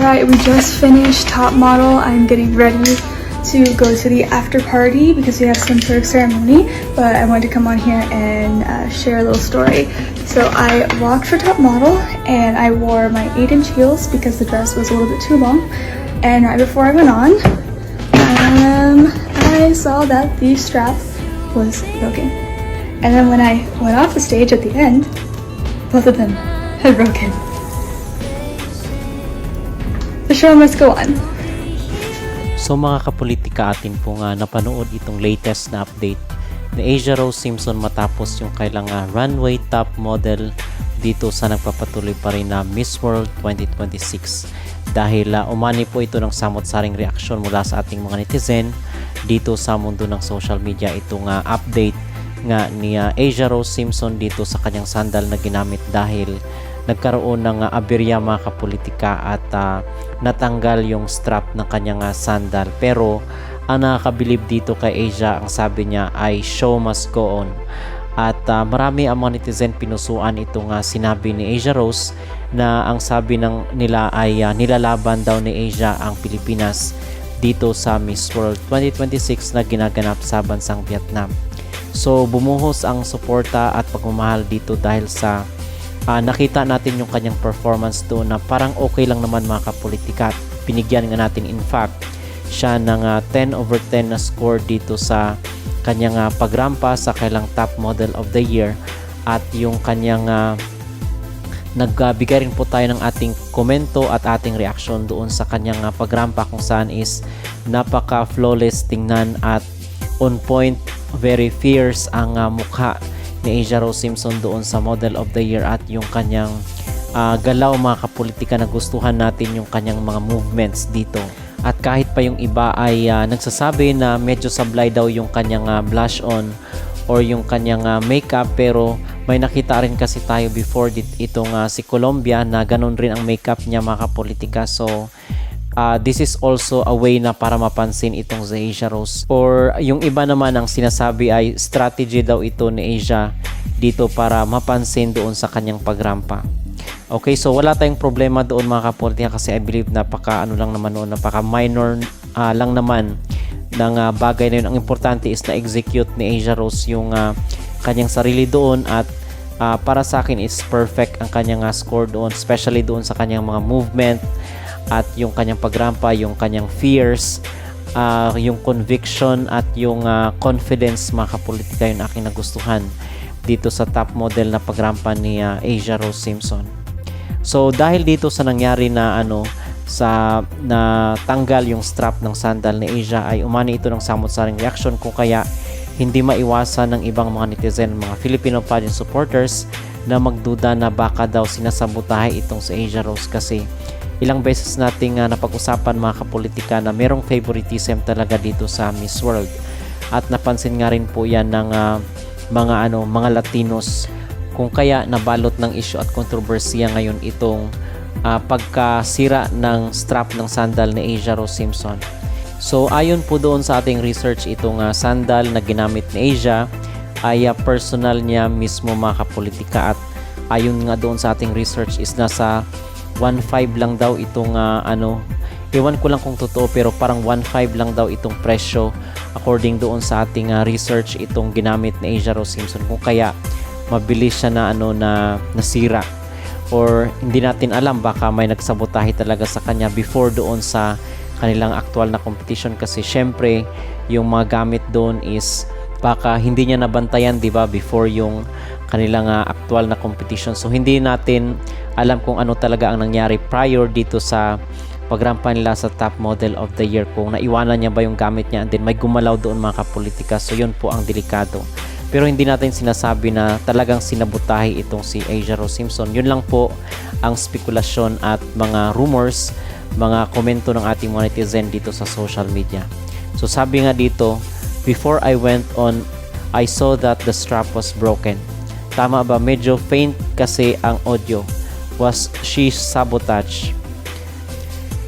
Alright, we just finished Top Model. I'm getting ready to go to the after party because we have some sort of ceremony, but I wanted to come on here and share a little story. So I walked for Top Model and I wore my 8-inch heels because the dress was a little bit too long, and right before I went on, I saw that the strap was broken, and then when I went off the stage at the end, both of them had broken. The show must go on. So mga kapolitika, atin po nga napanood itong latest na update ni Asia Rose Simpson matapos yung kailang runway top model dito sa nagpapatuloy pa rin na Miss World 2026. Dahil umani po ito ng samot-saring reaksyon mula sa ating mga netizen dito sa mundo ng social media. Itong update nga ni Asia Rose Simpson dito sa kanyang sandal na ginamit dahil nagkaroon ng aberya mga kapolitika at natanggal yung strap ng kanyang sandal. Pero ang nakakabilib dito kay Asia, ang sabi niya ay show must go on. At marami ang mga netizen pinusuan itong sinabi ni Asia Rose na ang sabi nila ay nilalaban daw ni Asia ang Pilipinas dito sa Miss World 2026 na ginaganap sa bansang Vietnam. So bumuhos ang suporta at pagmamahal dito dahil sa nakita natin yung kanyang performance doon na parang okay lang naman mga kapolitika. Pinigyan nga natin in fact siya ng 10/10 na score dito sa kanyang pagrampa sa kailang top model of the year, at yung kanyang nagbigay rin po tayo ng ating komento at ating reaction doon sa kanyang pagrampa kung saan is napaka flawless tingnan at on point, very fierce ang mukha ni Asia Rose Simpson doon sa Model of the Year, at yung kanyang galaw mga kapolitika, na gustuhan natin yung kanyang mga movements dito. At kahit pa yung iba ay nagsasabi na medyo sablay daw yung kanyang blush on or yung kanyang makeup, pero may nakita rin kasi tayo before itong si Colombia na ganun rin ang makeup niya mga kapolitika. So this is also a way na para mapansin itong si Asia Rose. Or yung iba naman ang sinasabi ay strategy daw ito ni Asia dito para mapansin doon sa kanyang pagrampa. Okay, so wala tayong problema doon mga kapolitika kasi I believe napaka lang naman noon, napaka minor lang naman ng bagay na yun. Ang importante is na execute ni Asia Rose yung kanyang sarili doon, at para sa akin is perfect ang kanyang score doon, especially doon sa kanyang mga movement at yung kanyang pagrampa, yung kanyang fears, yung conviction at yung confidence mga kapolitika, yung aking nagustuhan dito sa top model na pagrampa ni Asia Rose Simpson. So dahil dito sa nangyari na na tanggal yung strap ng sandal ni Asia, ay umani ito ng samot-saring reaction, kung kaya hindi maiwasan ng ibang mga netizen, mga Filipino pageant supporters, na magduda na baka daw sinasabotahe itong si Asia Rose, kasi ilang beses nating napag-usapan mga kapolitika na merong favoritism talaga dito sa Miss World, at napansin nga rin po yan ng mga Latinos, kung kaya nabalot ng issue at kontrobersiya ngayon itong pagkasira ng strap ng sandal ni Asia Rose Simpson. So ayon po doon sa ating research, itong sandal na ginamit ni Asia ay personal niya mismo mga kapolitika, at ayon nga doon sa ating research is nasa 1.5 lang daw itong ewan ko lang kung totoo, pero parang 1.5 lang daw itong presyo according doon sa ating research itong ginamit ni Asia Rose Simpson, kung kaya mabilis siya na nasira, or hindi natin alam, baka may nagsabotahe talaga sa kanya before doon sa kanilang actual na competition, kasi syempre yung mga gamit doon is baka hindi niya nabantayan, di ba, before yung kanilang actual na competition. So hindi natin alam kung ano talaga ang nangyari prior dito sa pagrampa nila sa top model of the year, kung naiwanan niya ba yung gamit niya and then may gumalaw doon mga kapolitika. So yun po ang delikado. Pero hindi natin sinasabi na talagang sinabotahe itong si Asia Rose Simpson. Yun lang po ang spekulasyon at mga rumors, mga komento ng ating mga netizen dito sa social media. So sabi nga dito, before I went on, I saw that the strap was broken. Tama ba? Medyo faint kasi ang audio. Was she sabotaged?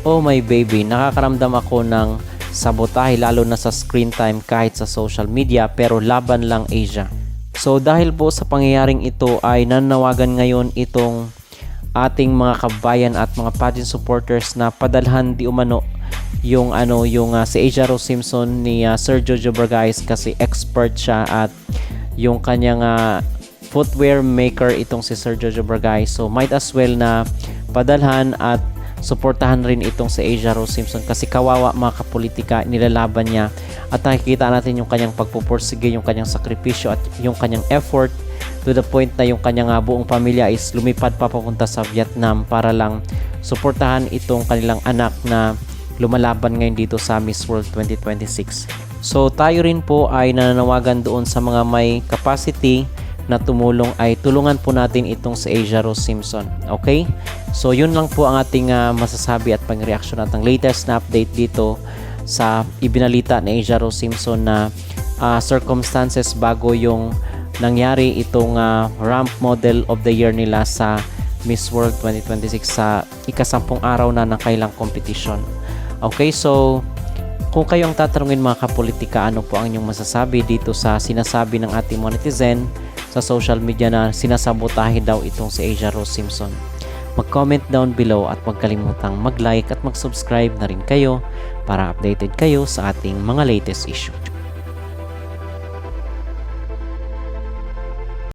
Oh my baby, nakakaramdam ako ng sabotahe lalo na sa screen time kahit sa social media, pero laban lang Asia. So dahil po sa pangyayaring ito ay nanawagan ngayon itong ating mga kabayan at mga pageant supporters na padalhan di umano yung si Asia Rose Simpson ni Sir Jojo Bargais kasi expert siya at yung kanyang footwear maker itong si Sir Jojo Bargais. So might as well na padalhan at suportahan rin itong si Asia Rose Simpson kasi kawawa mga kapolitika, nilalaban niya at nakikita natin yung kanyang pagpupursige, yung kanyang sakripisyo at yung kanyang effort to the point na yung kanyang buong pamilya is lumipad pa papunta sa Vietnam para lang suportahan itong kanilang anak na lumalaban ngayon dito sa Miss World 2026. So tayo rin po ay nananawagan doon sa mga may capacity na tumulong ay tulungan po natin itong si Asia Rose Simpson. Okay? So yun lang po ang ating masasabi at pang-reaction at ang latest na update dito sa ibinalita ni Asia Rose Simpson na circumstances bago yung nangyari itong ramp model of the year nila sa Miss World 2026 sa ika-10 araw na ng kailang competition. Okay, so kung kayo ang tatanungin mga kapolitika, ano po ang inyong masasabi dito sa sinasabi ng ating mga netizen sa social media na sinasabotahe daw itong si Asia Rose Simpson? Mag-comment down below at huwag kalimutang mag-like at mag-subscribe na rin kayo para updated kayo sa ating mga latest issue.